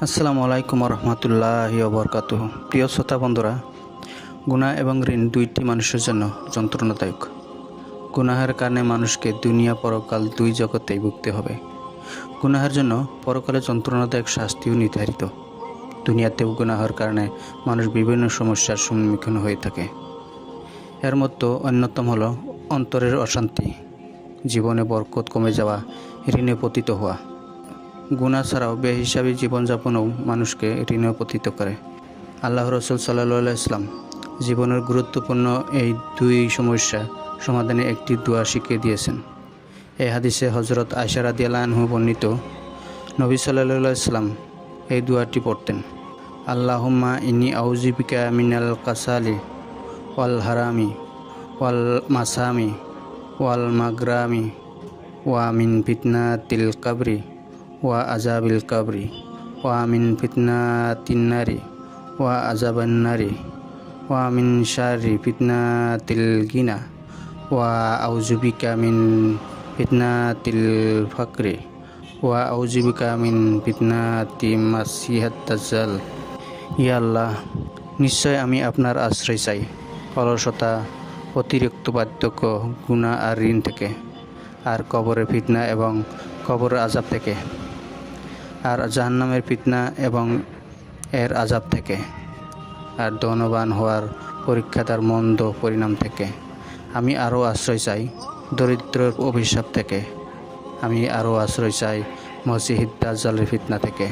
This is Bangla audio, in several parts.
আসসালামু আলাইকুম রহমতুল্লাহি ওবরকাতুহ। প্রিয় শ্রোতা বন্ধুরা, গুনাহ এবং ঋণ দুইটি মানুষের জন্য যন্ত্রণাদায়ক। গুনাহের কারণে মানুষকে দুনিয়া পরকাল দুই জগতেই ভুগতে হবে। গুনাহের জন্য পরকালে যন্ত্রণাদায়ক শাস্তিও নির্ধারিত। দুনিয়াতেও গুনাহের কারণে মানুষ বিভিন্ন সমস্যার সম্মুখীন হয়ে থাকে। এর মধ্যে অন্যতম হলো অন্তরের অশান্তি, জীবনে বরকত কমে যাওয়া, ঋণে পতিত হওয়া। গুনাহ ছাড়াও বেহিসাবি জীবনযাপনও মানুষকে ঋণে পতিত করে। আল্লাহ রসুল সাল্লাল্লাহু আলাইহি ওয়াসাল্লাম জীবনের গুরুত্বপূর্ণ এই দুই সমস্যা সমাধানে একটি দোয়া শিখিয়ে দিয়েছেন। এই হাদিসে হযরত আয়েশা রাদিয়াল্লাহু আনহা বর্ণিত, নবী সাল্লাল্লাহু আলাইহি ওয়াসাল্লাম এই দোয়াটি পড়তেন: আল্লাহুম্মা ইন্নী আউযু বিকা মিনাল কাসালি ওয়াল হারামি ওয়াল মাসামি ওয়াল মাগরামি ওয়া মিন ফিতনাতিল কাবরি ওয়া আযাবিল কাবরি ওয়া মিন ফিতনাতিন নারি ওয়া আযাবান নারি ওয়া মিন শাররি ফিতনাতিল গিনা ওয়া আউযু বিকা মিন ফিতনাতিল ফাকরি ওয়া আউযু বিকা মিন ফিতনাতি মাসিহাত দাজ্জাল। ইয়া আল্লাহ, নিশ্চয় আমি আপনার আশ্রয় চাই অলসতা, অতিরিক্ত বার্ধক্য, গুনাহ আর ঋণ থেকে, আর কবরের ফিতনা এবং কবরের আযাব থেকে, আর জাহান্নামের ফিতনা এবং এর আযাব থেকে, আর ধনবান হওয়ার পরীক্ষার মন্দ পরিণাম থেকে। আমি আরও আশ্রয় চাই দরিদ্রের অভিশাপ থেকে। আমি আরও আশ্রয় চাই মসিহিদ দাজ্জালের ফিতনা থেকে।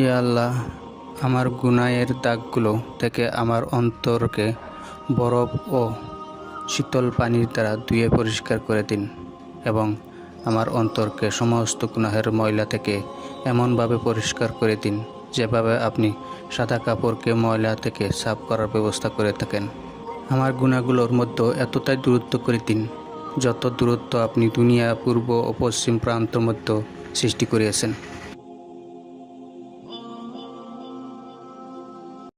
ইয়া আল্লাহ, আমার গুনাহের দাগগুলো থেকে আমার অন্তরকে বরফ ও শীতল পানির দ্বারা ধুয়ে পরিষ্কার করে দিন এবং আমার অন্তরকে সমস্ত গুনাহের ময়লা থেকে এমনভাবে পরিষ্কার করে দিন যেভাবে আপনি সাদা কাপড়কে ময়লা থেকে সাফ করার ব্যবস্থা করে থাকেন। আমার গুনাহগুলোর মধ্যে এতটাই দূরত্ব করে দিন যত দূরত্ব আপনি দুনিয়া পূর্ব ও পশ্চিম প্রান্তের মধ্যে সৃষ্টি করিয়েছেন।